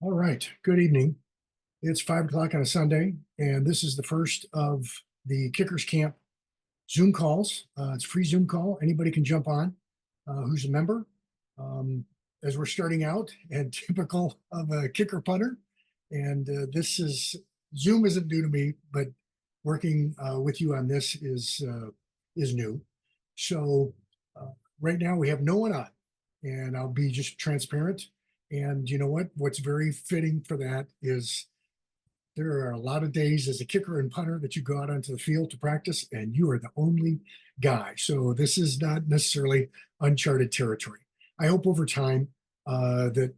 All right, good evening. It's 5 o'clock on a Sunday, and this is the first of the Kickerscamp Zoom calls. It's a free Zoom call. Anybody can jump on who's a member. Um, as we're starting out, and typical of a kicker punter, and this is Zoom isn't new to me, but working with you on this is new. So uh, right now we have no one on, and I'll be just transparent. And you know what? What's very fitting for that is there are a lot of days as a kicker and punter that you go out onto the field to practice, and you are the only guy. So this is not necessarily uncharted territory. I hope over time that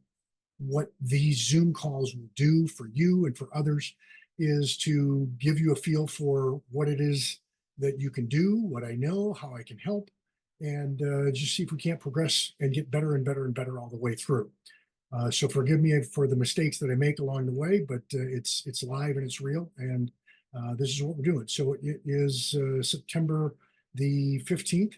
what these Zoom calls will do for you and for others is to give you a feel for what it is that you can do, what I know, how I can help, and just see if we can't progress and get better and better and better all the way through. So forgive me for the mistakes that I make along the way, but it's live and it's real, and this is what we're doing. So it is September the 15th,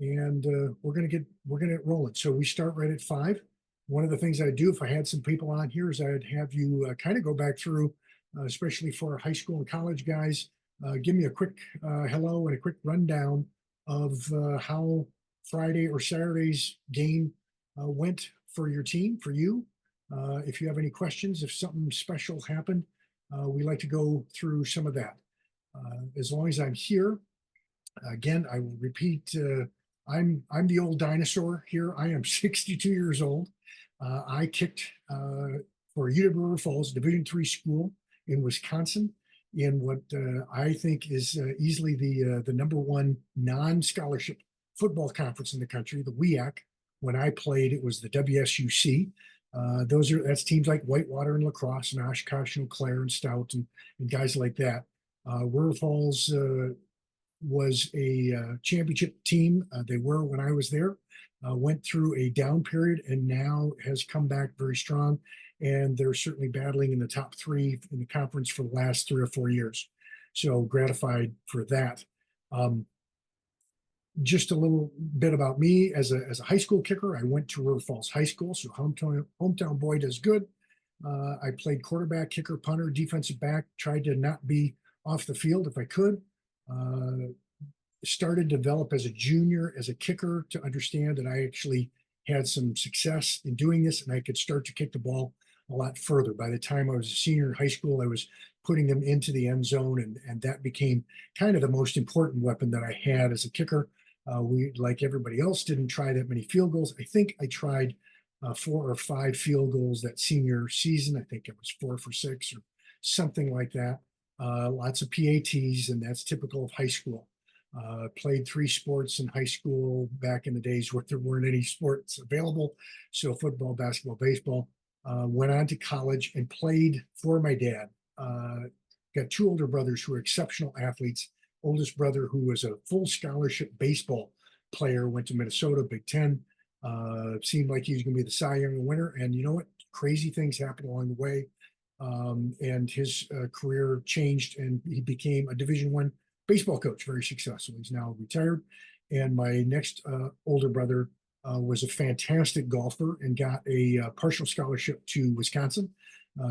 and we're gonna get rolling. So we start right at 5. One of the things I'd do if I had some people on here is I'd have you kind of go back through, especially for our high school and college guys, give me a quick hello and a quick rundown of how Friday or Saturday's game went for your team, for you. If you have any questions, if something special happened, we like to go through some of that. As long as I'm here, again, I will repeat. I'm the old dinosaur here. I am 62 years old. I kicked for UW River Falls Division III school in Wisconsin in what I think is easily the number one non-scholarship football conference in the country, the WEAC. When I played, it was the WSUC. That's teams like Whitewater and La Crosse and Oshkosh and Eau Claire and Stout and guys like that. River Falls was a championship team. They were when I was there. Went through a down period and now has come back very strong. And they're certainly battling in the top 3 in the conference for the last 3 or 4 years. So gratified for that. Just a little bit about me as a high school kicker. I went to River Falls High School, so hometown boy does good. I played quarterback, kicker, punter, defensive back. Tried to not be off the field if I could. Started to develop as a junior as a kicker to understand that I actually had some success in doing this, and I could start to kick the ball a lot further. By the time I was a senior in high school, I was putting them into the end zone, and that became kind of the most important weapon that I had as a kicker. We, like everybody else, didn't try that many field goals. I think I tried 4 or 5 field goals that senior season. I think it was 4 for 6 or something like that. Lots of PATs, and that's typical of high school. Played 3 sports in high school back in the days where there weren't any sports available. So football, basketball, baseball. Went on to college and played for my dad. Got 2 older brothers who were exceptional athletes. Oldest brother, who was a full scholarship baseball player, went to Minnesota, Big Ten. Seemed like he was going to be the Cy Young winner. And you know what? Crazy things happened along the way. And his career changed, and he became a Division I baseball coach, very successful. He's now retired. And my next older brother was a fantastic golfer and got a partial scholarship to Wisconsin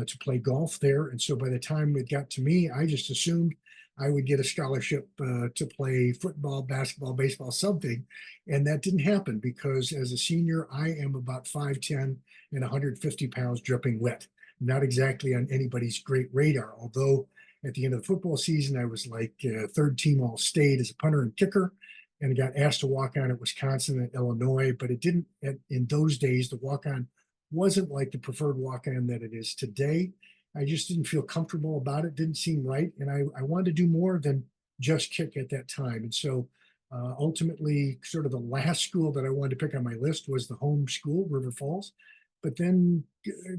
to play golf there. And so by the time it got to me, I just assumed I would get a scholarship to play football, basketball, baseball, something. And that didn't happen because as a senior, I am about 5'10" and 150 pounds dripping wet. Not exactly on anybody's great radar, although at the end of the football season, I was like 3rd team All-State as a punter and kicker, and got asked to walk on at Wisconsin and Illinois. But it didn't, in those days, the walk-on wasn't like the preferred walk-on that it is today. I just didn't feel comfortable about it, didn't seem right. And I wanted to do more than just kick at that time. And so ultimately, sort of the last school that I wanted to pick on my list was the home school, River Falls. But then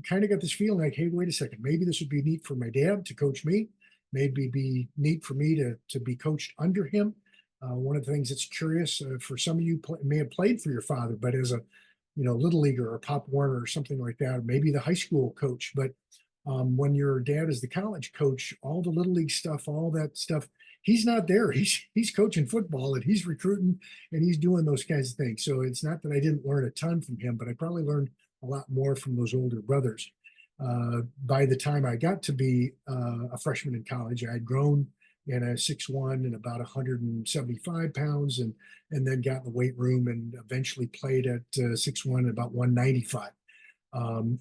kind of got this feeling like, hey, wait a second, maybe this would be neat for my dad to coach me. Maybe be neat for me to be coached under him. One of the things that's curious for some of you may have played for your father, but as a little leaguer or Pop Warner or something like that, or maybe the high school coach. But when your dad is the college coach, all the little league stuff, all that stuff, he's not there. He's coaching football and he's recruiting and he's doing those kinds of things. So it's not that I didn't learn a ton from him, but I probably learned a lot more from those older brothers. By the time I got to be a freshman in college, I had grown in a 6'1" and about 175 pounds, and then got in the weight room and eventually played at 6'1" and about 195.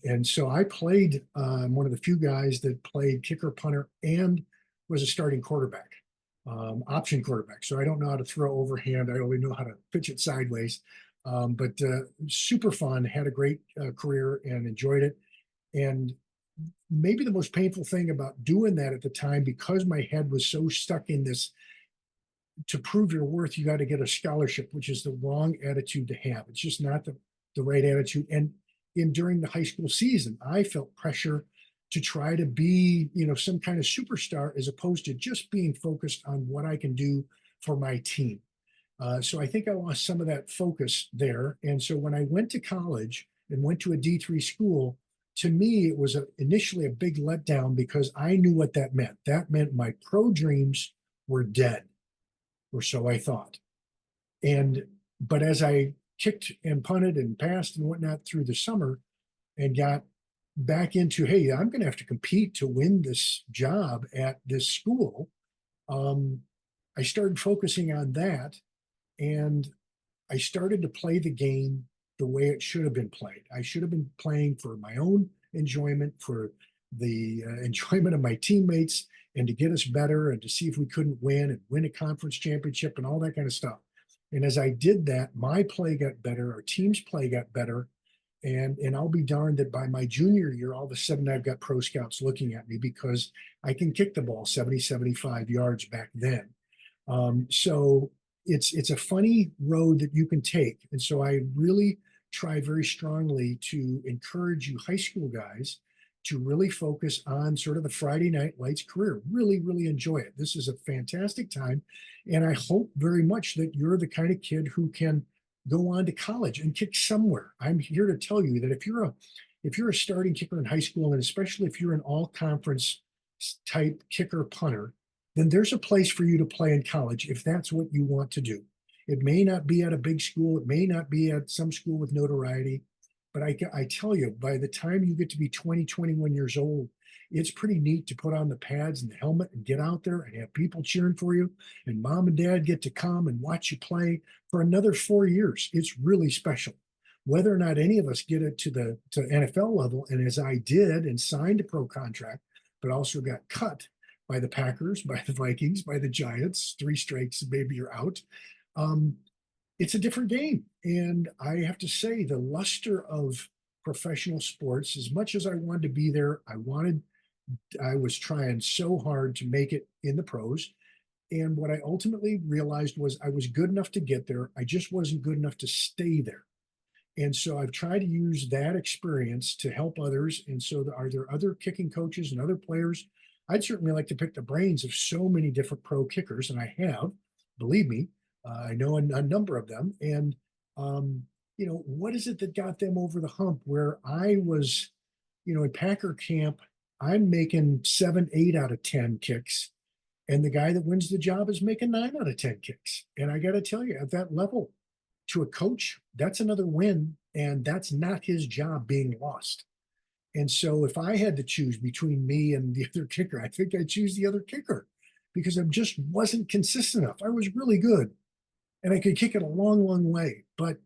And so I played, one of the few guys that played kicker, punter, and was a starting quarterback, option quarterback. So I don't know how to throw overhand. I only know how to pitch it sideways. But super fun, had a great career and enjoyed it. And maybe the most painful thing about doing that at the time, because my head was so stuck in this, to prove your worth, you got to get a scholarship, which is the wrong attitude to have. It's just not the right attitude. And during the high school season, I felt pressure to try to be, some kind of superstar, as opposed to just being focused on what I can do for my team. So I think I lost some of that focus there. And so when I went to college and went to a D3 school, to me, it was initially a big letdown, because I knew what that meant. That meant my pro dreams were dead, or so I thought. But as I kicked and punted and passed and whatnot through the summer and got back into, hey, I'm going to have to compete to win this job at this school, I started focusing on that, and I started to play the game the way it should have been played. I should have been playing for my own enjoyment, for the enjoyment of my teammates, and to get us better, and to see if we couldn't win a conference championship and all that kind of stuff. And as I did that, my play got better, our team's play got better. And I'll be darned that by my junior year, all of a sudden I've got pro scouts looking at me, because I can kick the ball 70, 75 yards back then. So it's a funny road that you can take. And so I really try very strongly to encourage you high school guys to really focus on sort of the Friday Night Lights career. Really, really enjoy it. This is a fantastic time. And I hope very much that you're the kind of kid who can go on to college and kick somewhere. I'm here to tell you that if you're a starting kicker in high school, and especially if you're an all conference type kicker punter, then there's a place for you to play in college if that's what you want to do. It may not be at a big school. It may not be at some school with notoriety. But I tell you, by the time you get to be 20, 21 years old, it's pretty neat to put on the pads and the helmet and get out there and have people cheering for you. And mom and dad get to come and watch you play for another 4 years. It's really special. Whether or not any of us get it to NFL level, and as I did and signed a pro contract, but also got cut by the Packers, by the Vikings, by the Giants, 3 strikes, maybe you're out. It's a different game. And I have to say, the luster of professional sports, as much as I wanted to be there, I was trying so hard to make it in the pros. And what I ultimately realized was I was good enough to get there. I just wasn't good enough to stay there. And so I've tried to use that experience to help others. And so are there other kicking coaches and other players? I'd certainly like to pick the brains of so many different pro kickers, and I have, believe me. I know a number of them. And, what is it that got them over the hump, where I was, at Packer camp, I'm making 7, 8 out of 10 kicks. And the guy that wins the job is making 9 out of 10 kicks. And I got to tell you, at that level, to a coach, that's another win. And that's not his job being lost. And so if I had to choose between me and the other kicker, I think I'd choose the other kicker, because I just wasn't consistent enough. I was really good, and I could kick it a long, long way, but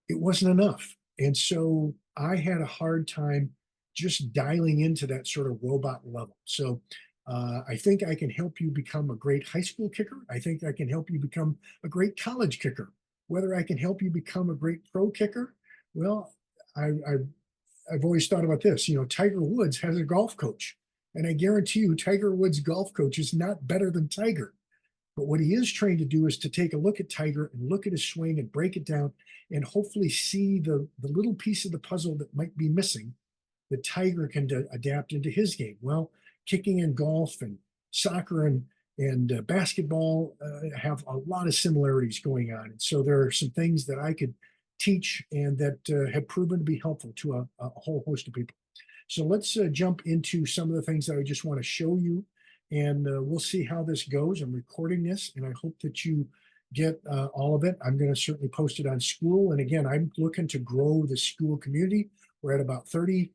it wasn't enough. And so I had a hard time just dialing into that sort of robot level. So I think I can help you become a great high school kicker. I think I can help you become a great college kicker. Whether I can help you become a great pro kicker, well, I've always thought about this. Tiger Woods has a golf coach, and I guarantee you Tiger Woods' golf coach is not better than Tiger. But what he is trained to do is to take a look at Tiger and look at his swing and break it down, and hopefully see the little piece of the puzzle that might be missing that Tiger can adapt into his game. Well, kicking and golf and soccer and basketball have a lot of similarities going on. And so there are some things that I could teach and that have proven to be helpful to a whole host of people. So let's jump into some of the things that I just want to show you, and we'll see how this goes. I'm recording this, and I hope that you get all of it. I'm going to certainly post it on Skool. And again, I'm looking to grow the Skool community. We're at about 30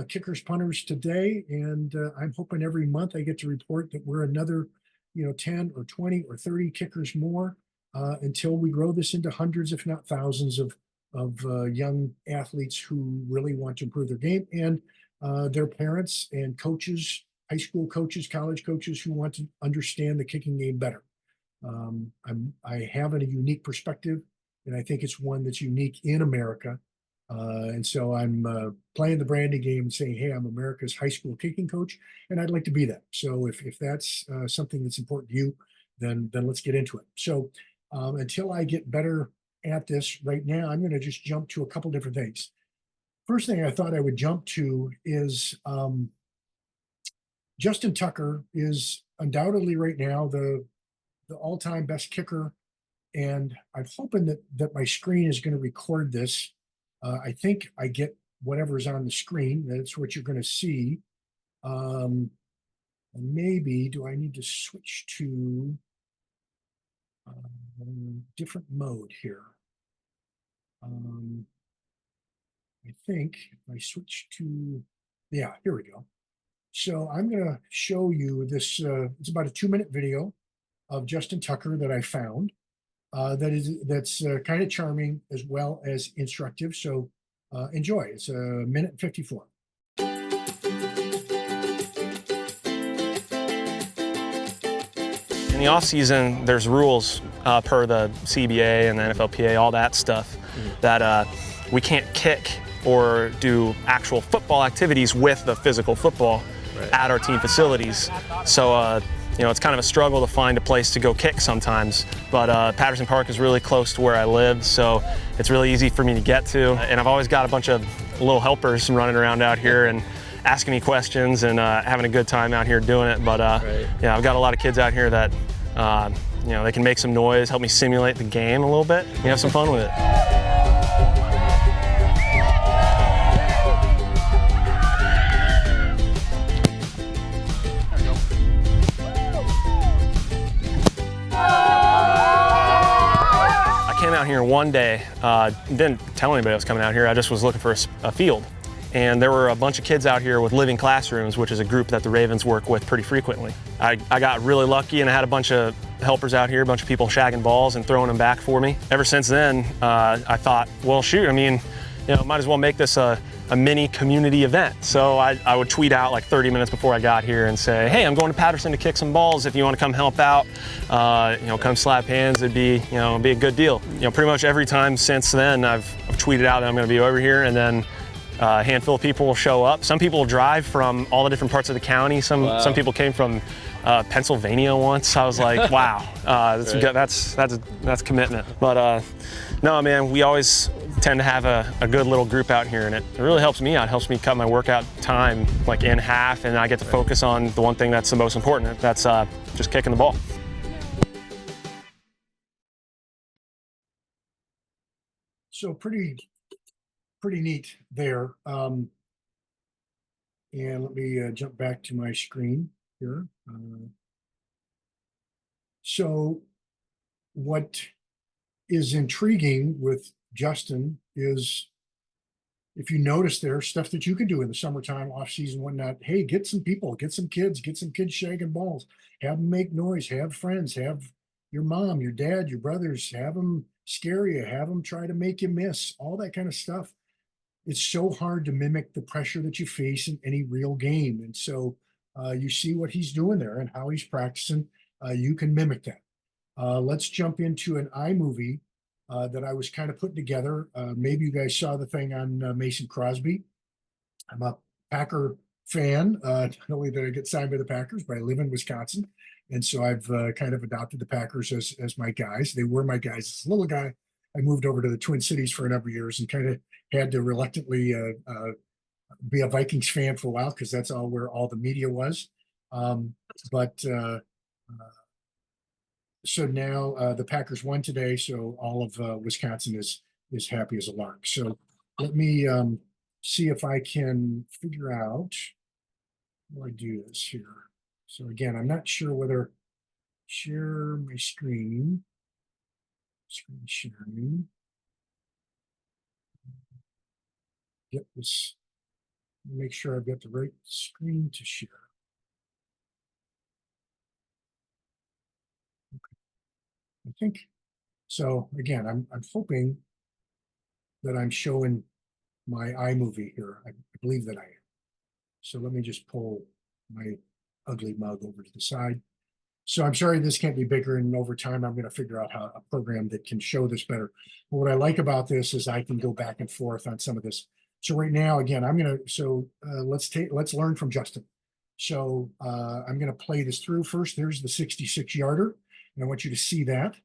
kickers, punters today, and I'm hoping every month I get to report that we're another, 10 or 20 or 30 kickers more until we grow this into hundreds, if not thousands, of young athletes who really want to improve their game, and their parents and coaches, high school coaches, college coaches who want to understand the kicking game better. I have a unique perspective, and I think it's one that's unique in America. And so I'm playing the branding game and saying, hey, I'm America's high school kicking coach, and I'd like to be that. So if that's something that's important to you, then let's get into it. So until I get better at this right now, I'm going to just jump to a couple different things. First thing I thought I would jump to is Justin Tucker is undoubtedly right now the all-time best kicker, and I'm hoping that my screen is going to record this. I think I get whatever's on the screen. That's what you're going to see. And maybe do I need to switch to different mode here? I think if I switch to, yeah, here we go. So I'm going to show you this. It's about a 2-minute video of Justin Tucker that I found. That's kind of charming as well as instructive. So enjoy. It's a minute and 54. In the off season, there's rules per the CBA and the NFLPA, all that stuff, that we can't kick or do actual football activities with the physical football at our team facilities. So it's kind of a struggle to find a place to go kick sometimes, but Patterson Park is really close to where I live, so it's really easy for me to get to. And I've always got a bunch of little helpers running around out here and asking me questions and having a good time out here doing it. But yeah, I've got a lot of kids out here that they can make some noise, help me simulate the game a little bit, and have some fun with it. Out here one day, didn't tell anybody I was coming out here. I just was looking for a field, and there were a bunch of kids out here with living classrooms, which is a group that the Ravens work with pretty frequently. I got really lucky, and I had a bunch of helpers out here, a bunch of people shagging balls and throwing them back for me. Ever since then, I thought, well, shoot, I mean, might as well make this a mini community event. So I would tweet out like 30 minutes before I got here and say, hey, I'm going to Patterson to kick some balls. If you want to come help out, come slap hands. It'd be a good deal. Pretty much every time since then, I've tweeted out that I'm going to be over here, and then a handful of people will show up. Some people will drive from all the different parts of the county. Some people came from Pennsylvania once. I was like, wow, that's commitment. But no, man, we always tend to have a good little group out here, and it really helps me out. It helps me cut my workout time like in half, and I get to focus on the one thing that's the most important. That's just kicking the ball. So pretty neat there. And let me jump back to my screen here. So what is intriguing with Justin is, if you notice, there's stuff that you can do in the summertime, off season, whatnot. Hey, get some people, get some kids shagging balls, have them make noise, have friends, have your mom, your dad, your brothers, have them scare you, have them try to make you miss, all that kind of stuff. It's so hard to mimic the pressure that you face in any real game. And so you see what he's doing there and how he's practicing. You can mimic that. Let's jump into an iMovie that I was kind of putting together. Maybe you guys saw the thing on Mason Crosby. I'm a Packer fan, not only that I get signed by the Packers, but I live in Wisconsin. And so I've kind of adopted the Packers as my guys. They were my guys as a little guy. I moved over to the Twin Cities for a number of years and kind of had to reluctantly be a Vikings fan for a while, because that's where all the media was. So now the Packers won today, so all of Wisconsin is happy as a lark. So let me see if I can figure out how I do this here. So again, I'm not sure whether share my screen sharing. Get this Make sure I've got the right screen to share. Okay. I think so. Again, I'm hoping that I'm showing my iMovie here. I believe that I am. So let me just pull my ugly mug over to the side. So I'm sorry this can't be bigger, and over time I'm going to figure out how a program that can show this better. But what I like about this is I can go back and forth on some of this. So right now, again, let's learn from Justin. So I'm going to play this through first. There's the 66 yarder, and I want you to see that.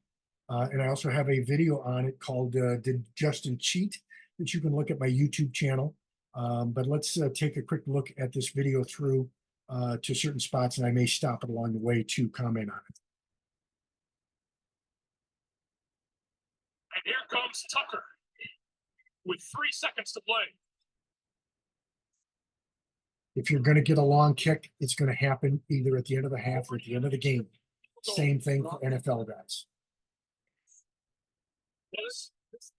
And I also have a video on it called Did Justin Cheat? That you can look at my YouTube channel. But let's take a quick look at this video through to certain spots, and I may stop it along the way to comment on it. And here comes Tucker with 3 seconds to play. If you're going to get a long kick, it's going to happen either at the end of the half or at the end of the game. Same thing for NFL guys.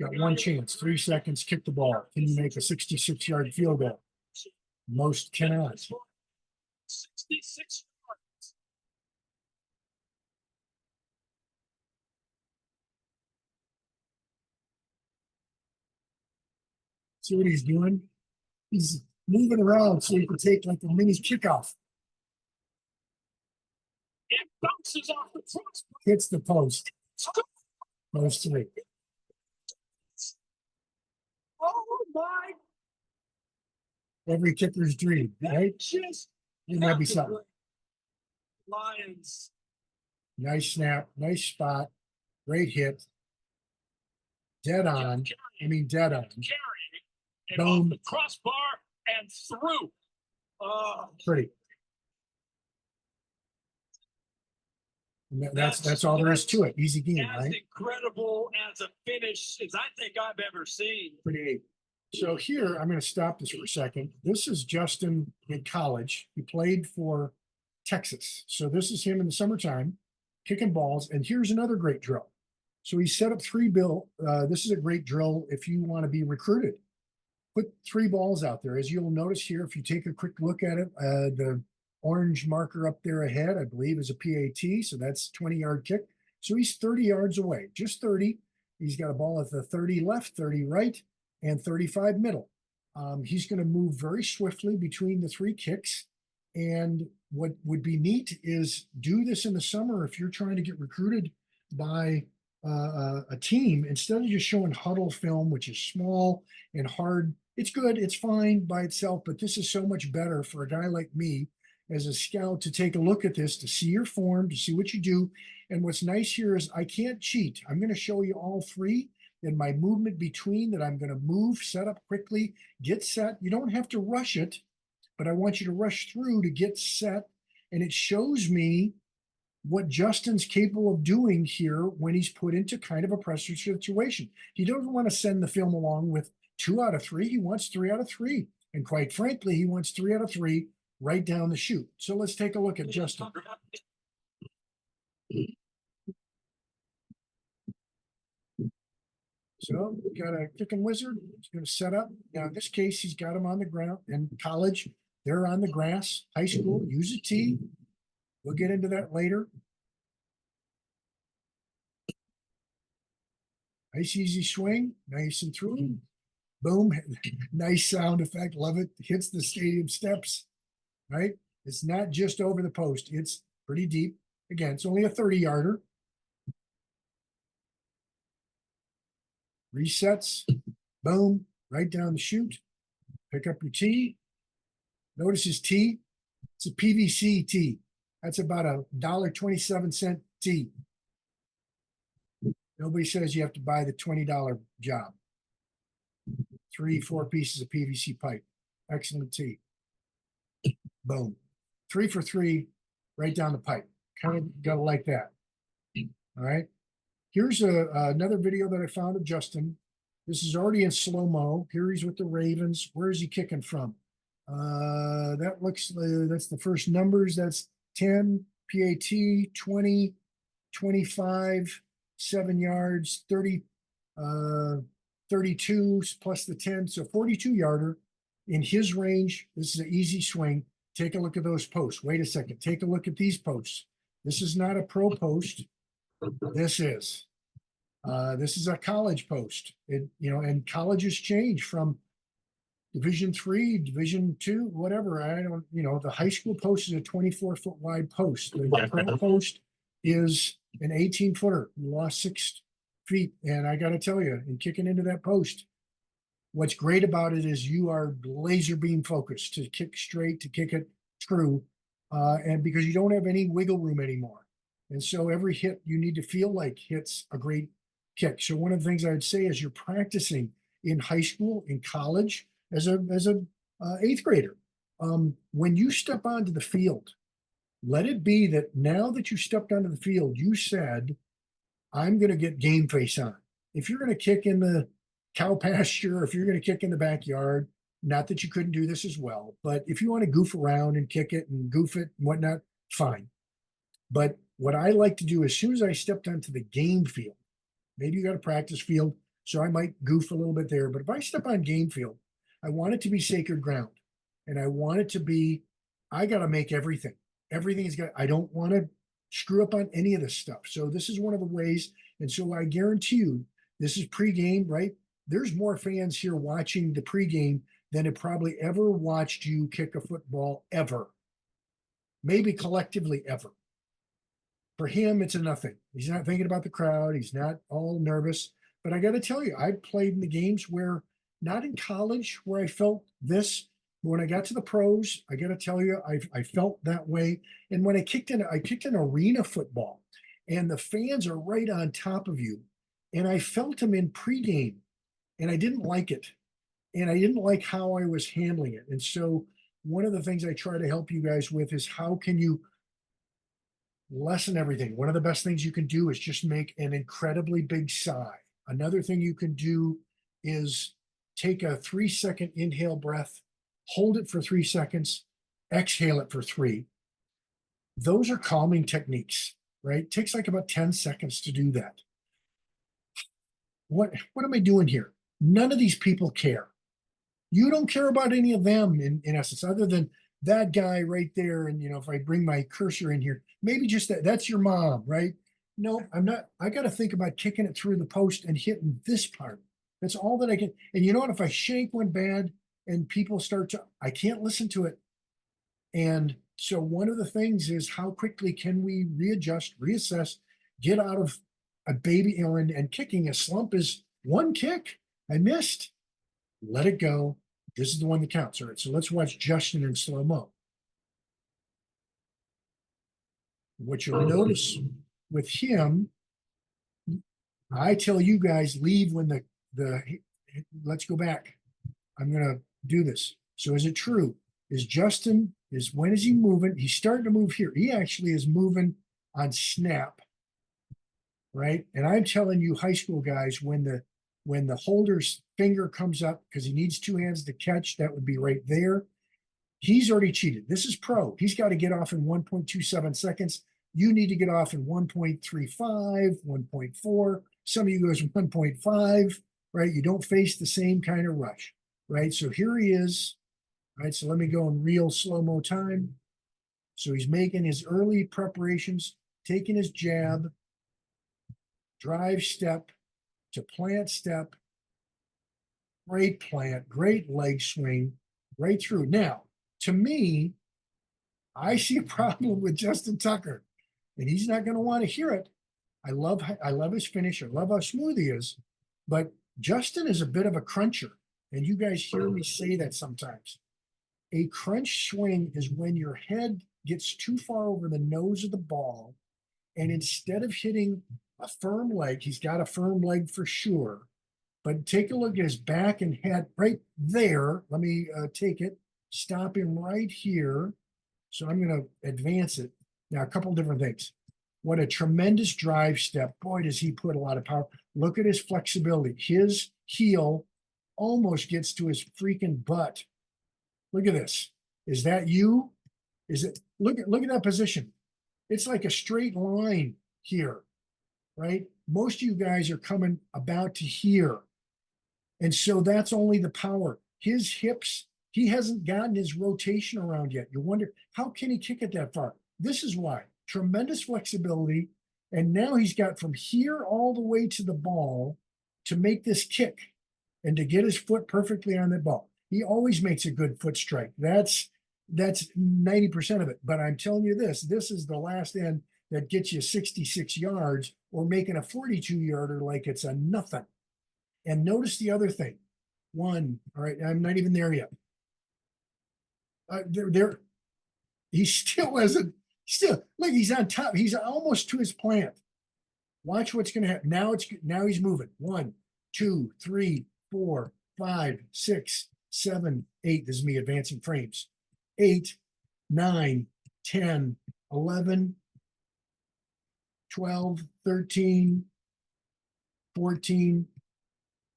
Got one chance, 3 seconds, kick the ball. Can you make a 66-yard field goal? Most cannot. 66 yards. See what he's doing? He's moving around so he can take like a mini kickoff. It bounces off the crossbar. Hits the post. Post 3. Oh my! Every kicker's dream, right? Just It might be something. Lions. Nice snap, nice spot, great hit. Dead on. I mean, dead on. Carrying and Boom. off the crossbar and through. Pretty. And that's all there is to it. Easy game, As right? incredible as a finish as I think I've ever seen. Pretty neat. So here, I'm going to stop this for a second. This is Justin in college. He played for Texas. So this is him in the summertime, kicking balls. And here's another great drill. So he set up 3 bill. This is a great drill if you want to be recruited. Put 3 balls out there. As you'll notice here, if you take a quick look at it, the orange marker up there ahead, I believe, is a PAT. So that's 20-yard kick. So he's 30 yards away, just 30. He's got a ball at the 30 left, 30 right, and 35 middle. He's going to move very swiftly between the 3 kicks. And what would be neat is do this in the summer if you're trying to get recruited by a team, instead of just showing huddle film, which is small and hard. It's good, it's fine by itself, but this is so much better for a guy like me as a scout to take a look at this, to see your form, to see what you do. And what's nice here is I can't cheat. I'm going to show you all 3 and my movement between that. I'm going to move, set up quickly, get set. You don't have to rush it, but I want you to rush through to get set. And it shows me what Justin's capable of doing here when he's put into kind of a pressure situation. He doesn't want to send the film along with 2 out of 3. He wants 3 out of 3. And quite frankly, he wants 3 out of 3 right down the chute. So let's take a look at Justin. So we got a kicking wizard. He's going to set up. Now, in this case, he's got him on the ground. In college, they're on the grass. High school, use a tee. We'll get into that later. Nice, easy swing. Nice and through. Boom. Nice sound effect. Love it. Hits the stadium steps. Right? It's not just over the post. It's pretty deep. Again, it's only a 30-yarder. Resets. Boom. Right down the chute. Pick up your tee. Notice his tee. It's a PVC tee. That's about $1.27 tee. Nobody says you have to buy the $20 job. 3, 4 pieces of PVC pipe. Excellent tee. Boom. 3 for 3 right down the pipe. Kind of gotta like that. All right. Here's another video that I found of Justin. This is already in slow-mo. Here he's with the Ravens. Where is he kicking from? That looks, that's the first numbers. That's 10, PAT, 20, 25, 7 yards, 30, 32 plus the 10. So 42-yarder. In his range, this is an easy swing. Take a look at those posts. Wait a second. Take a look at these posts. This is not a pro post. This is. This is a college post. And colleges change from Division III, Division II, whatever. I don't, the high school post is a 24-foot wide post. The pro post is an 18-footer. You lost 6 feet. And I got to tell you, in kicking into that post, what's great about it is you are laser beam focused to kick straight, to kick it true. And because you don't have any wiggle room anymore. And so every hit you need to feel like hits a great kick. So one of the things I would say is you're practicing in high school, in college, as a 8th grader. When you step onto the field, let it be that now that you stepped onto the field, you said, I'm going to get game face on. If you're going to kick in the cow pasture, if you're going to kick in the backyard, not that you couldn't do this as well, but if you want to goof around and kick it and goof it and whatnot, fine. But what I like to do, as soon as I stepped onto the game field, maybe you got a practice field, so I might goof a little bit there, but if I step on game field, I want it to be sacred ground. And I want it to be, I got to make everything. Everything is got, I don't want to screw up on any of this stuff. So this is one of the ways. And so I guarantee you, this is pregame, right? There's more fans here watching the pregame than have probably ever watched you kick a football ever. Maybe collectively ever. For him, it's a nothing. He's not thinking about the crowd. He's not all nervous. But I got to tell you, I played in the games where, not in college, where I felt this. But when I got to the pros, I got to tell you, I felt that way. And when I kicked in arena football, and the fans are right on top of you, and I felt them in pregame, and I didn't like it, and I didn't like how I was handling it. And so, one of the things I try to help you guys with is how can you lessen everything. One of the best things you can do is just make an incredibly big sigh. Another thing you can do is take a 3-second inhale breath, hold it for 3 seconds, exhale it for 3. Those are calming techniques, right? It takes like about 10 seconds to do that. What am I doing here? None of these people care. You don't care about any of them in essence, other than that guy right there. And, if I bring my cursor in here, maybe just that's your mom, right? No, I'm not. I got to think about kicking it through the post and hitting this part. That's all that I can. And you know what? If I shank one bad and people start to, I can't listen to it. And so one of the things is how quickly can we readjust, reassess, get out of a baby, and kicking a slump is one kick. I missed. Let it go. This is the one that counts. All right, so let's watch Justin in slow-mo. What you'll notice with him, I tell you guys, leave when let's go back. I'm going to do this. So is it true? When is he moving? He's starting to move here. He actually is moving on snap, right? And I'm telling you, high school guys, when the holder's finger comes up, because he needs 2 hands to catch, that would be right there. He's already cheated. This is pro. He's got to get off in 1.27 seconds. You need to get off in 1.35, 1.4. Some of you goes 1.5, right? You don't face the same kind of rush, right? So here he is. All right, so let me go in real slow-mo time. So he's making his early preparations, taking his jab, drive step to plant step, great plant, great leg swing, right through. Now, to me, I see a problem with Justin Tucker, and he's not going to want to hear it. I love his finish. I love how smooth he is, but Justin is a bit of a cruncher, and you guys hear me say that sometimes. A crunch swing is when your head gets too far over the nose of the ball, and instead of hitting a firm leg, he's got a firm leg for sure, but take a look at his back and head right there. Let me take it, stop him right here. So I'm going to advance it. Now, a couple different things. What a tremendous drive step. Boy, does he put a lot of power. Look at his flexibility. His heel almost gets to his freaking butt. Look at this. Is that you? Is it? Look at that position. It's like a straight line here, right? Most of you guys are coming about to here. And so that's only the power. His hips, He hasn't gotten his rotation around yet. You wonder, how can he kick it that far? This is why. Tremendous flexibility. And now he's got from here all the way to the ball to make this kick and to get his foot perfectly on the ball. He always makes a good foot strike. That's 90% of it. But I'm telling you this is the last end that gets you 66 yards or making a 42-yarder like it's a nothing. And notice the other thing. One, all right, I'm not even there yet. He still hasn't, look, he's on top. He's almost to his plant. Watch what's going to happen. Now he's moving. 1, 2, 3, 4, 5, 6, 7, 8. This is me advancing frames. 8, 9, 10, 11, 12, 13, 14,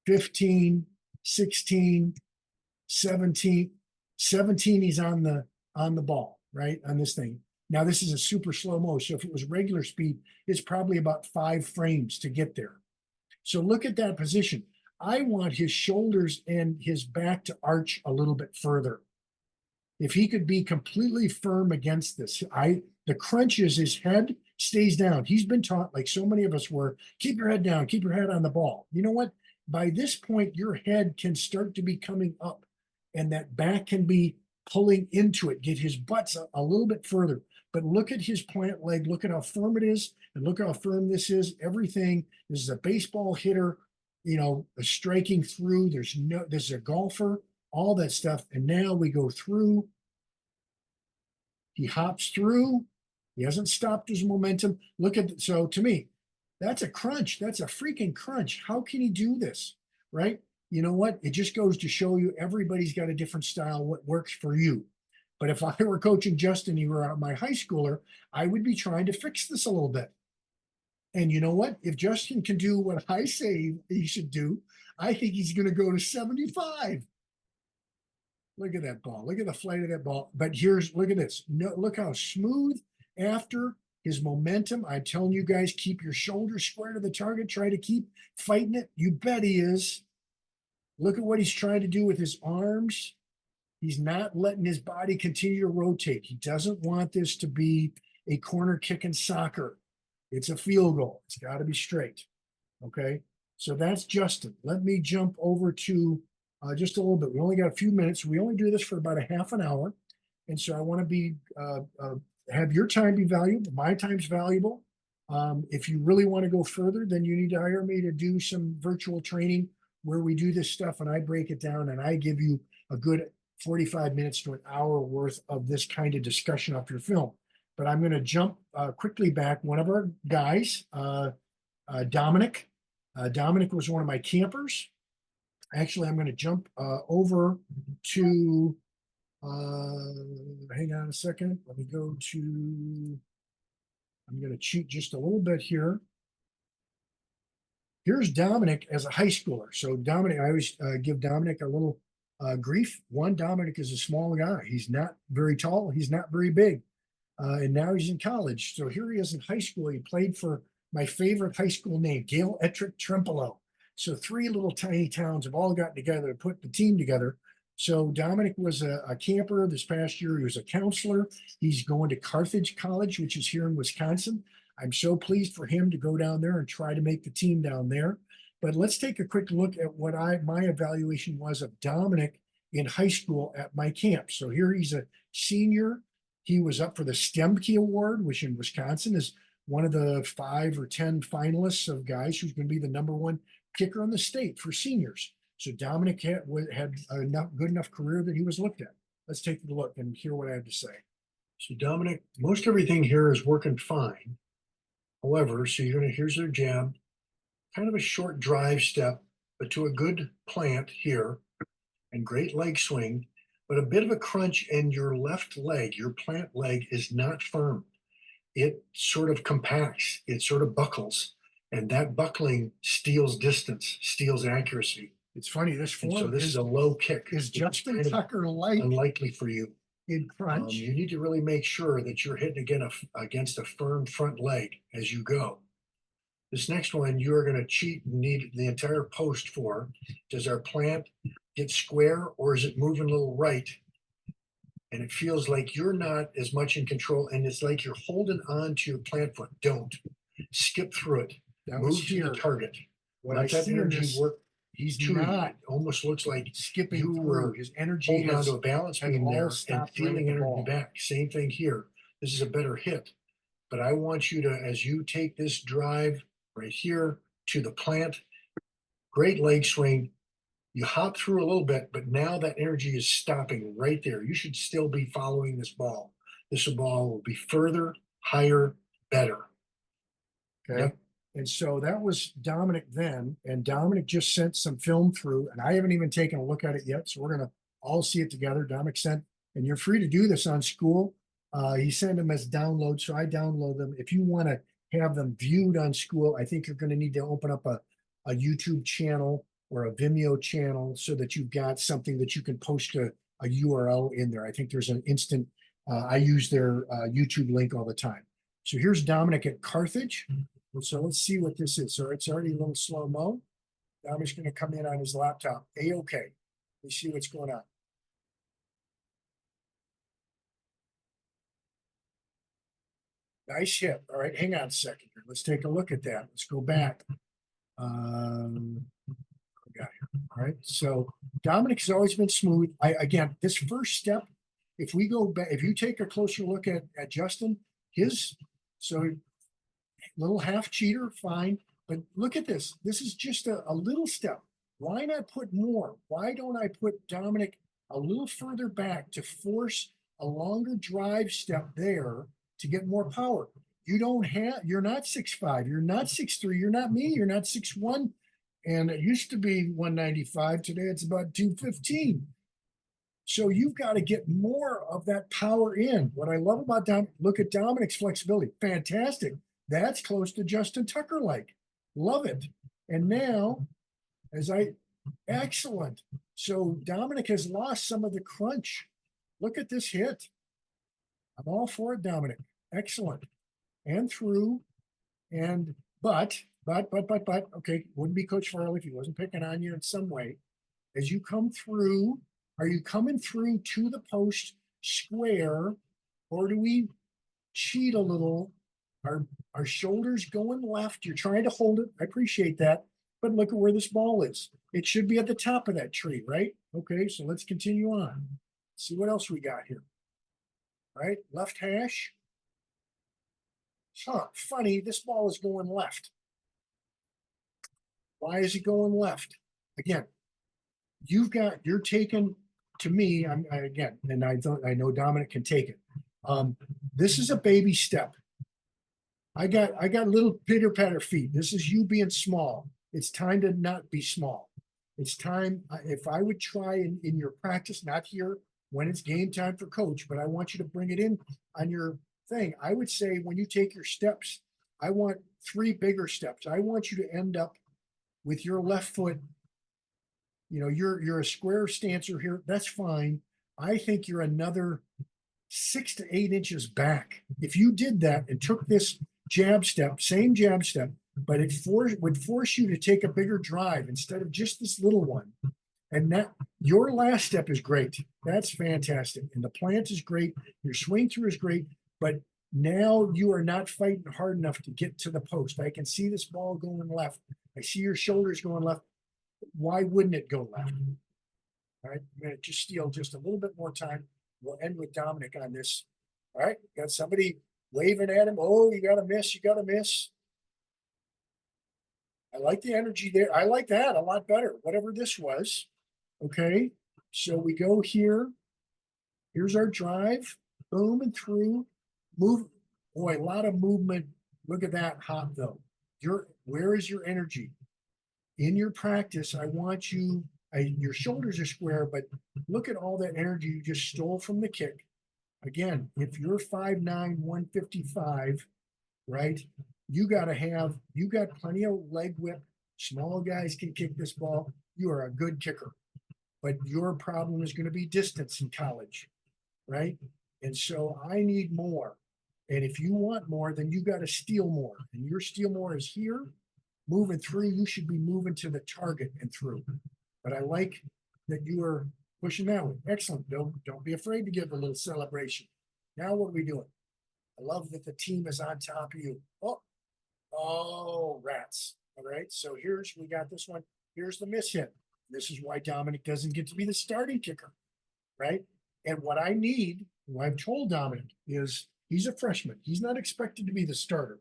15, 16, 17. 17, he's on the ball, right? On this thing. Now this is a super slow-mo. So if it was regular speed, it's probably about 5 frames to get there. So look at that position. I want his shoulders and his back to arch a little bit further. If he could be completely firm against this, the crunch is his head stays down. He's been taught, like so many of us were, keep your head down, keep your head on the ball. You know what? By this point, your head can start to be coming up and that back can be pulling into it, get his butts a little bit further. But look at his plant leg, look at how firm it is, and look how firm this is. Everything, this is a baseball hitter, you know, striking through. There's a golfer, all that stuff. And now we go through. He hops through. He hasn't stopped his momentum. Look at, so to me, that's a crunch. That's a freaking crunch. How can he do this? Right? You know what? It just goes to show you everybody's got a different style, what works for you. But if I were coaching Justin, he were my high schooler, I would be trying to fix this a little bit. And you know what? If Justin can do what I say he should do, I think he's going to go to 75. Look at that ball. Look at the flight of that ball. But look at this. No, look how smooth after his momentum. I'm telling you guys, keep your shoulders square to the target. Try to keep fighting it. You bet he is. Look at what he's trying to do with his arms. He's not letting his body continue to rotate. He doesn't want this to be a corner kick in soccer. It's a field goal. It's got to be straight. Okay. So that's Justin. Let me jump over to just a little bit. We only got a few minutes. We only do this for about a half an hour. And so I want to be, have your time be valuable. My time's valuable. If you really want to go further, then you need to hire me to do some virtual training where we do this stuff and I break it down and I give you a good 45 minutes to an hour worth of this kind of discussion of your film. But I'm going to jump quickly back. One of our guys, Domanick. Domanick was one of my campers. Actually, I'm going to jump over to, hang on a second. Let me go to, I'm going to cheat just a little bit here. Here's Domanick as a high schooler. So Domanick, I always give Domanick a little grief. One, Domanick is a small guy. He's not very tall. He's not very big. And now he's in college. So here he is in high school. He played for my favorite high school name, Gale Ettrick Trempolo. So 3 little tiny towns have all gotten together to put the team together. So Domanick was a camper this past year. He was a counselor. He's going to Carthage College, which is here in Wisconsin. I'm so pleased for him to go down there and try to make the team down there. But let's take a quick look at what my evaluation was of Domanick in high school at my camp. So here he's a senior. He was up for the STEM Key Award, which in Wisconsin is one of the 5 or 10 finalists of guys who's going to be the #1 kicker in the state for seniors. So Domanick had a good enough career that he was looked at. Let's take a look and hear what I have to say. So Domanick, most everything here is working fine. However, so here's their jab, kind of a short drive step, but to a good plant here and great leg swing, but a bit of a crunch in your left leg. Your plant leg is not firm. It sort of compacts, it sort of buckles, and that buckling steals distance, steals accuracy. It's funny, this form, so this is a low kick. Is Justin Tucker unlikely for you? In crunch, you need to really make sure that you're hitting against a firm front leg as you go. This next one, you are going to cheat and need the entire post for. Does our plant get square, or is it moving a little right? And it feels like you're not as much in control, and it's like you're holding on to your plant foot. Don't skip through it. That was Move to here. the target. What I Let that see in energy this, work. he's True, not it almost looks like skipping you through. were His energy holding has onto a balance has beam all there and stopped right feeling at the energy ball. back. Same thing here. This is a better hit. But I want you to, as you take this drive right here to the plant, great leg swing. You hop through a little bit, but now that energy is stopping right there. You should still be following this ball. This ball will be further, higher, better. Okay. Yep. And so that was Domanick then, and Domanick just sent some film through, and I haven't even taken a look at it yet. So we're gonna all see it together. Domanick sent, and you're free to do this on Skool. He sent them as downloads, so I download them. If you want to have them viewed on Skool, I think you're going to need to open up a YouTube channel or a Vimeo channel so that you've got something that you can post a URL in there. I think there's an instant. I use their YouTube link all the time. So here's Domanick at Carthage. So let's see what this is. So it's already a little slow-mo. Dominick's going to come in on his laptop. A-okay. Let's see what's going on. Nice hit. All right, hang on a second here. Let's take a look at that. Let's go back. What we got here. All right. So Domanick has always been smooth. Again, this first step, if we go back, if you take a closer look at Justin, so little half cheater, fine. But look at this. This is just a little step. Why not put more? Why don't I put Domanick a little further back to force a longer drive step there to get more power? You're not 6'5", you're not 6'3", you're not me, you're not 6'1", and it used to be 195. Today it's about 215. So you've got to get more of that power in. What I love about look at Dominick's flexibility. Fantastic. That's close to Justin Tucker like. Love it. And now, excellent. So Domanick has lost some of the crunch. Look at this hit. I'm all for it, Domanick. Excellent. And through, but, okay, wouldn't be Coach Farley if he wasn't picking on you in some way. As you come through, are you coming through to the post square, or do we cheat a little? Our shoulders going left. You're trying to hold it. I appreciate that. But look at where this ball is. It should be at the top of that tree, right? Okay, so let's continue on. See what else we got here. All right, left hash. Huh, funny, this ball is going left. Why is it going left? Again, you're taking, to me, again, and I know Domanick can take it. This is a baby step. I got little pitter patter feet. This is you being small. It's time to not be small. It's time, if I would try in your practice, not here when it's game time for coach, but I want you to bring it in on your thing. I would say when you take your steps, I want 3 bigger steps. I want you to end up with your left foot. You know, you're a square stancer here. That's fine. I think you're another 6 to 8 inches back. If you did that and took this jab step, same jab step, but it would force you to take a bigger drive instead of just this little one. And that your last step is great. That's fantastic. And the plant is great. Your swing through is great. But now you are not fighting hard enough to get to the post. I can see this ball going left. I see your shoulders going left. Why wouldn't it go left? All right, I'm going to just steal just a little bit more time. We'll end with Domanick on this. All right, got somebody waving at him. Oh, you got to miss. You got to miss. I like the energy there. I like that a lot better, whatever this was. Okay, so we go here. Here's our drive. Boom and through. Move. Boy, a lot of movement. Look at that hop, though. Where is your energy? In your practice, I want you, your shoulders are square, but look at all that energy you just stole from the kick. Again, if you're 5'9", 155, right, you got plenty of leg whip. Small guys can kick this ball. You are a good kicker. But your problem is going to be distance in college, right? And so I need more. And if you want more, then you got to steal more. And your steal more is here. Moving through, you should be moving to the target and through. But I like that you were pushing that way. Excellent. Don't be afraid to give a little celebration. Now what are we doing? I love that the team is on top of you. Oh, rats. All right. So we got this one. Here's the miss hit. This is why Domanick doesn't get to be the starting kicker, right? And what I need, what I've told Domanick is he's a freshman. He's not expected to be the starter,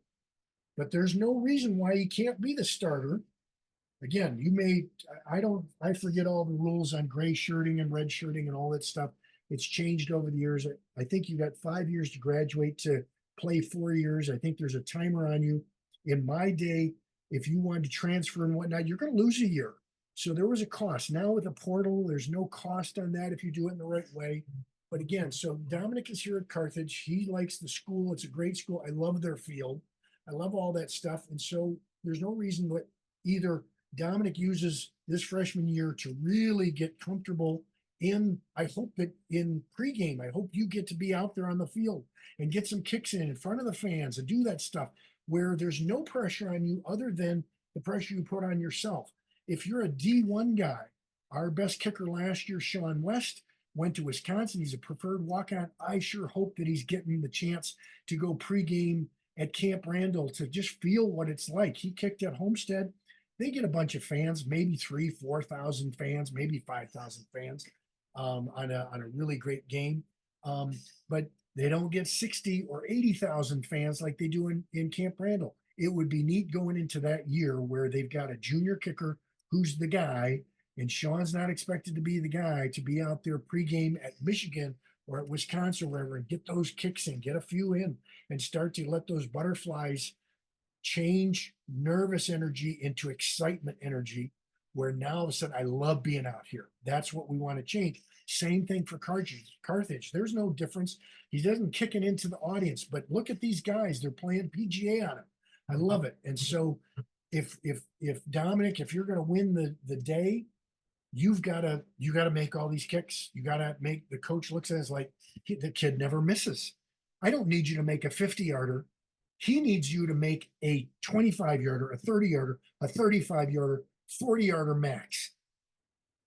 but there's no reason why he can't be the starter. Again, I forget all the rules on gray shirting and red shirting and all that stuff. It's changed over the years. I think you got 5 years to graduate to play 4 years. I think there's a timer on you. In my day, if you wanted to transfer and whatnot, you're going to lose a year. So there was a cost. Now with a portal, there's no cost on that if you do it in the right way. But again, so Domanick is here at Carthage. He likes the school. It's a great school. I love their field. I love all that stuff. And so there's no reason that either Domanick uses this freshman year to really get comfortable I hope that in pregame, I hope you get to be out there on the field and get some kicks in front of the fans and do that stuff where there's no pressure on you other than the pressure you put on yourself. If you're a D1 guy, our best kicker last year, Sean West, went to Wisconsin. He's a preferred walk-on. I sure hope that he's getting the chance to go pregame at Camp Randall to just feel what it's like. He kicked at Homestead. They get a bunch of fans, maybe 3,000, 4,000 fans, maybe 5,000 fans on a really great game. But they don't get 60 or 80,000 fans like they do in Camp Randall. It would be neat going into that year where they've got a junior kicker who's the guy, and Sean's not expected to be the guy to be out there pregame at Michigan or at Wisconsin or wherever and get those kicks in, get a few in, and start to let those butterflies change nervous energy into excitement energy, where now all of a sudden I love being out here. That's what we want to change. Same thing for Carthage. There's no difference. He doesn't kick it into the audience, but look at these guys. They're playing PGA on him. I love it. And so if Domanick, if you're going to win the day, you got to make all these kicks. You got to make the coach looks at us like the kid never misses. I don't need you to make a 50-yarder. He needs you to make a 25-yarder, a 30-yarder, a 35-yarder, 40-yarder max.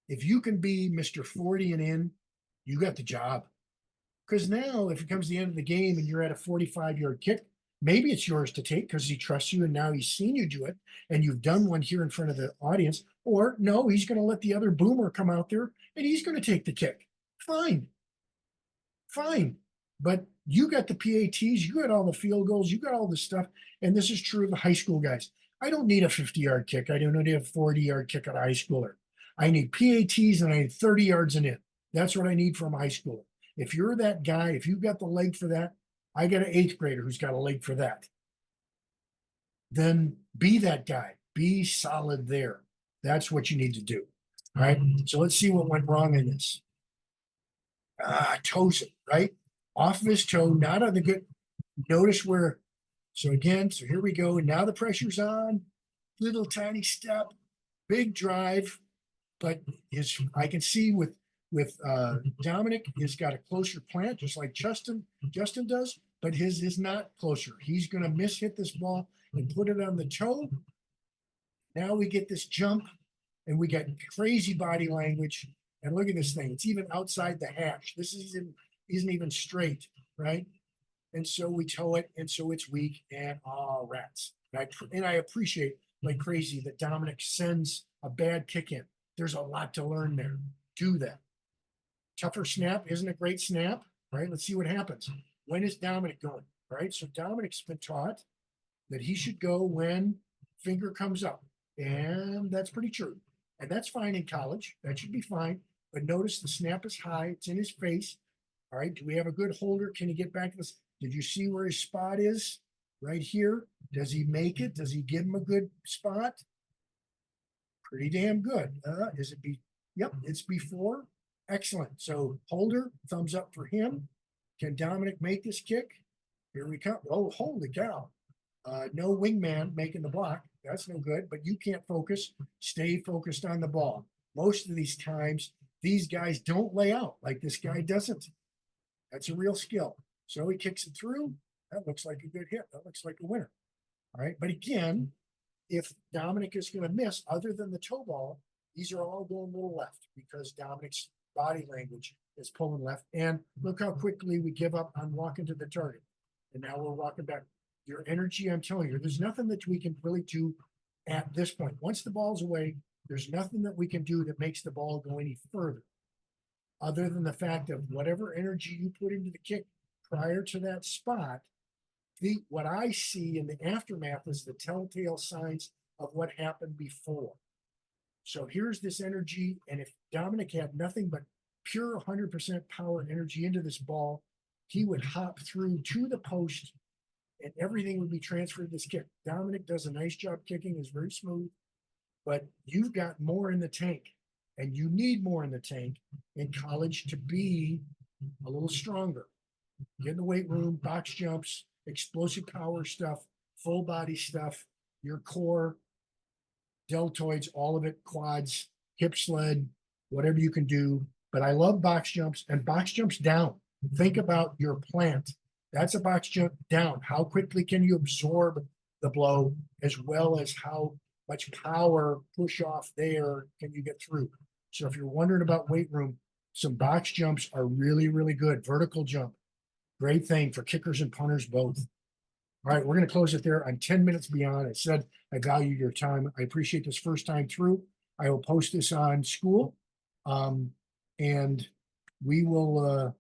If you can be Mr. 40 and in, you got the job. Because now if it comes to the end of the game and you're at a 45-yard kick, maybe it's yours to take because he trusts you and now he's seen you do it and you've done one here in front of the audience. Or no, he's going to let the other boomer come out there and he's going to take the kick. Fine. But you got the PATs, you got all the field goals, you got all this stuff. And this is true of the high school guys. I don't need a 50-yard kick. I don't need a 40-yard kick at a high schooler. I need PATs and I need 30 yards and in. That's what I need from a high schooler. If you're that guy, if you've got the leg for that, I got an 8th grader who's got a leg for that. Then be that guy. Be solid there. That's what you need to do. All right. So let's see what went wrong in this. Toes it, right? Off of his toe, not on the good. Notice where. So here we go. Now the pressure's on. Little tiny step, big drive. But I can see with Domanick, he's got a closer plant, just like Justin does, but his is not closer. He's going to hit this ball and put it on the toe. Now we get this jump, and we got crazy body language. And look at this thing; it's even outside the hash. This isn't even straight, right? And so we toe it, and so it's weak, and all rats. And I appreciate like crazy that Domanick sends a bad kick in. There's a lot to learn there. Do that. Tougher snap isn't a great snap, right? Let's see what happens. When is Domanick going, right? So Dominick's been taught that he should go when finger comes up. And that's pretty true. And that's fine in college. That should be fine. But notice the snap is high. It's in his face. All right. Do we have a good holder? Can he get back to this? Did you see where his spot is? Right here. Does he make it? Does he give him a good spot? Pretty damn good. Yep, it's before. Excellent. So holder, thumbs up for him. Can Domanick make this kick? Here we come. Oh, holy cow. No wingman making the block. That's no good, but you can't focus. Stay focused on the ball. Most of these times, these guys don't lay out like this guy doesn't. That's a real skill. So he kicks it through. That looks like a good hit. That looks like a winner. All right. But again, if Domanick is going to miss, other than the toe ball, These are all going a little left because Dominick's body language is pulling left. And look how quickly we give up on walking to the target. And now we're walking back. Your energy, I'm telling you, there's nothing that we can really do at this point. Once the ball's away, there's nothing that we can do that makes the ball go any further. Other than the fact of whatever energy you put into the kick prior to that spot, what I see in the aftermath is the telltale signs of what happened before. So here's this energy, and if Domanick had nothing but pure 100% power energy into this ball, he would hop through to the post, and everything would be transferred to this kick. Domanick does a nice job kicking, is very smooth, but you've got more in the tank, and you need more in the tank in college to be a little stronger. Get in the weight room, box jumps, explosive power stuff, full body stuff, your core, deltoids, all of it, quads, hip sled, whatever you can do. But I love box jumps and box jumps down. Think about your plant. That's a box jump down. How quickly can you absorb the blow, as well as how much power push off there can you get through? So if you're wondering about weight room, some box jumps are really, really good. Vertical jump, great thing for kickers and punters both. All right, we're going to close it there. I'm 10 minutes beyond. I said I value your time. I appreciate this first time through. I will post this on school, and we will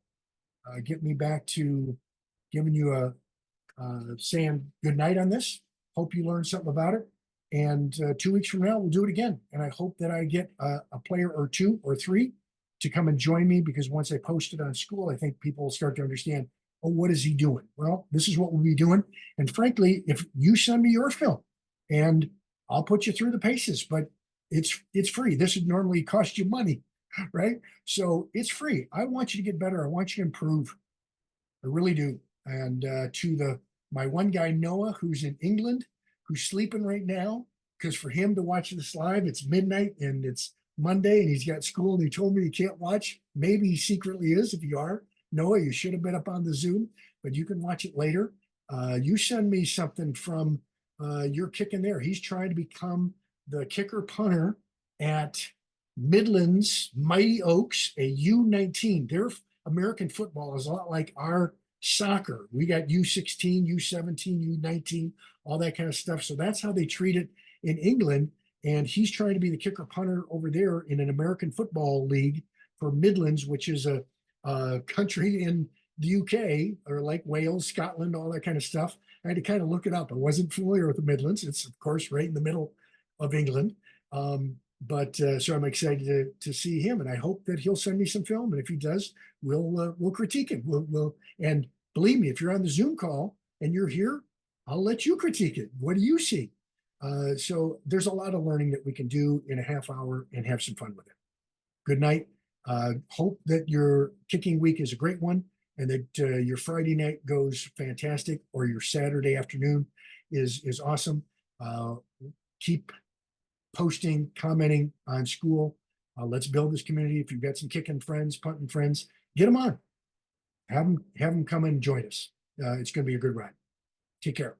get me back to giving you a saying good night on this. Hope you learned something about it. And 2 weeks from now, we'll do it again. And I hope that I get a player or two or three to come and join me, because once I post it on school, I think people will start to understand, oh, what is he doing? Well, this is what we'll be doing. And frankly, if you send me your film, and I'll put you through the paces, but it's free. This would normally cost you money, right? So it's free. I want you to get better. I want you to improve. I really do. And to my one guy, Noah, who's in England, who's sleeping right now, because for him to watch this live, it's midnight and it's Monday and he's got school, and he told me he can't watch. Maybe he secretly is. If you are, Noah, you should have been up on the Zoom, but you can watch it later. You send me something from your kicking there. He's trying to become the kicker punter at Midlands Mighty Oaks, a U19. Their American football is a lot like our soccer. We got U16, U17, U19, all that kind of stuff. So that's how they treat it in England. And he's trying to be the kicker punter over there in an American football league for Midlands, which is a country in the UK, or like Wales, Scotland, all that kind of stuff. I had to kind of look it up. I wasn't familiar with the Midlands. It's of course right in the middle of England. So I'm excited to see him, and I hope that he'll send me some film. And if he does, we'll critique him. And believe me, if you're on the Zoom call and you're here, I'll let you critique it. What do you see? So there's a lot of learning that we can do in a half hour and have some fun with it. Good night. Hope that your kicking week is a great one, and that your Friday night goes fantastic, or your Saturday afternoon is awesome. Keep posting, commenting on school. Let's build this community. If you've got some kicking friends, punting friends, get them on. Have them come and join us. It's going to be a good ride. Take care.